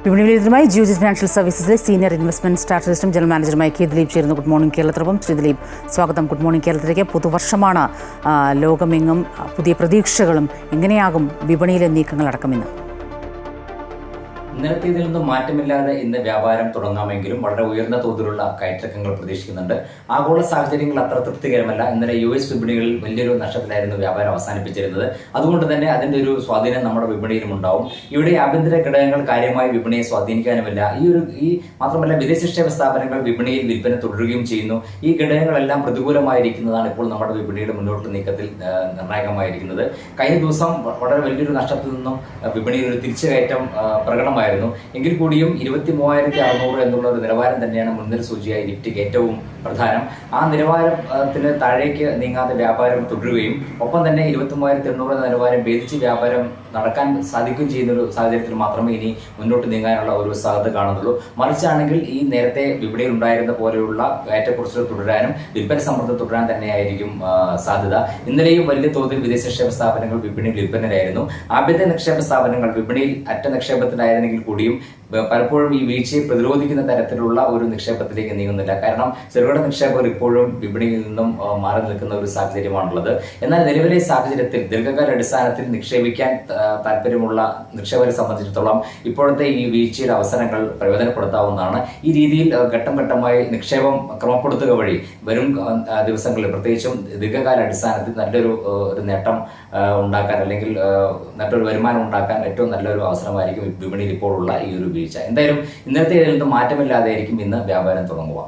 വിപണിവിദഗ്ധരുമായി Geojit financial സർവീസസിലെ senior investment സ്ട്രാറ്റജിസ്റ്റും general മാനേജറുമായി കെ ദിലീപ് ചേരുന്നു. ഗുഡ് മോർണിംഗ് കേരളത്തിനൊപ്പം. ശ്രീ ദിലീപ്, സ്വാഗതം. ഗുഡ് മോർണിംഗ് കേരളത്തിലേക്ക്. പുതുവർഷമാണ്, ലോകമെങ്ങും പുതിയ പ്രതീക്ഷകളും. എങ്ങനെയാകും വിപണിയിലെ നീക്കങ്ങൾ അടക്കമിന്ന്? ഇന്നലത്തെ ഇതിൽ നിന്നും മാറ്റമില്ലാതെ ഇന്ന് വ്യാപാരം തുടങ്ങാമെങ്കിലും വളരെ ഉയർന്ന തോതിലുള്ള കയറ്റങ്ങൾ പ്രതീക്ഷിക്കുന്നുണ്ട്. ആഗോള സാഹചര്യങ്ങൾ അത്ര തൃപ്തികരമല്ല. ഇന്നലെ US വിപണികളിൽ വലിയൊരു നഷ്ടത്തിലായിരുന്നു വ്യാപാരം അവസാനിപ്പിച്ചിരുന്നത്. അതുകൊണ്ട് തന്നെ അതിന്റെ ഒരു സ്വാധീനം നമ്മുടെ വിപണിയിലും ഉണ്ടാവും. ഇവിടെ ആഭ്യന്തര ഘടകങ്ങൾ കാര്യമായി വിപണിയെ സ്വാധീനിക്കാനുമില്ല. ഈ മാത്രമല്ല, വിദേശ നിക്ഷേപ സ്ഥാപനങ്ങൾ വിപണിയിൽ വിൽപ്പന തുടരുകയും ചെയ്യുന്നു. ഈ ഘടകങ്ങളെല്ലാം പ്രതികൂലമായിരിക്കുന്നതാണ് ഇപ്പോൾ നമ്മുടെ വിപണിയുടെ മുന്നോട്ട് നീക്കത്തിൽ നിർണായകമായിരിക്കുന്നത്. കഴിഞ്ഞ ദിവസം വളരെ വലിയൊരു നഷ്ടത്തിൽ നിന്നും വിപണിയിൽ ഒരു തിരിച്ചുകയറ്റം പ്രകടമായി. എങ്കിൽ കൂടിയും 23,600 എന്നുള്ള ഒരു നിലവാരം തന്നെയാണ് മുൻനിര സൂചിയായി നിഫ്റ്റിക്ക് ഏറ്റവും പ്രധാനം. ആ നിലവാരത്തിന് താഴേക്ക് നീങ്ങാതെ വ്യാപാരം തുടരുകയും ഒപ്പം തന്നെ 23,800 എന്ന നിലവാരം ഭേദിച്ച് വ്യാപാരം നടക്കാൻ സാധിക്കുകയും ചെയ്യുന്ന ഒരു സാഹചര്യത്തിൽ മാത്രമേ ഇനി മുന്നോട്ട് നീങ്ങാനുള്ള ഒരു സാധ്യത കാണുന്നുള്ളൂ. മറിച്ചാണെങ്കിൽ ഈ നേരത്തെ വിപണിയിൽ ഉണ്ടായിരുന്ന പോലെയുള്ള ഏറ്റക്കുറച്ചിൽ തുടരാനും വിൽപ്പന സമ്മർദ്ദം തുടരാൻ തന്നെയായിരിക്കും സാധ്യത. ഇന്നലെയും വലിയ തോതിൽ വിദേശ നിക്ഷേപ സ്ഥാപനങ്ങൾ വിപണിയിൽ വിൽപ്പനയിലായിരുന്നു. ആഭ്യന്തര നിക്ഷേപ സ്ഥാപനങ്ങൾ വിപണിയിൽ അറ്റ നിക്ഷേപത്തിലായിരുന്നെങ്കിൽ കൂടിയും പലപ്പോഴും ഈ വീഴ്ചയെ പ്രതിരോധിക്കുന്ന തരത്തിലുള്ള ഒരു നിക്ഷേപത്തിലേക്ക് നീങ്ങുന്നില്ല. കാരണം ചെറുകിട നിക്ഷേപകർ ഇപ്പോഴും വിപണിയിൽ നിന്നും മാറി നിൽക്കുന്ന ഒരു സാഹചര്യമാണുള്ളത്. എന്നാൽ നിലവിലെ സാഹചര്യത്തിൽ ദീർഘകാല അടിസ്ഥാനത്തിൽ നിക്ഷേപിക്കാൻ താല്പര്യമുള്ള നിക്ഷേപകരെ സംബന്ധിച്ചിടത്തോളം ഇപ്പോഴത്തെ ഈ വീഴ്ചയുടെ അവസരങ്ങൾ പ്രയോജനപ്പെടുത്താവുന്നതാണ്. ഈ രീതിയിൽ ഘട്ടം ഘട്ടമായി നിക്ഷേപം ക്രമപ്പെടുത്തുക വഴി വരും ദിവസങ്ങളിൽ പ്രത്യേകിച്ചും ദീർഘകാല അടിസ്ഥാനത്തിൽ നല്ലൊരു നേട്ടം ഉണ്ടാക്കാൻ അല്ലെങ്കിൽ നല്ലൊരു വരുമാനം ഉണ്ടാക്കാൻ ഏറ്റവും നല്ലൊരു അവസരമായിരിക്കും വിപണിയിൽ ഇപ്പോഴുള്ള ഈ ഒരു വീഴ്ച. എന്തായാലും ഇന്നത്തെ ഇതിൽ നിന്നും മാറ്റമില്ലാതെയായിരിക്കും ഇന്ന് വ്യാപാരം തുടങ്ങുക.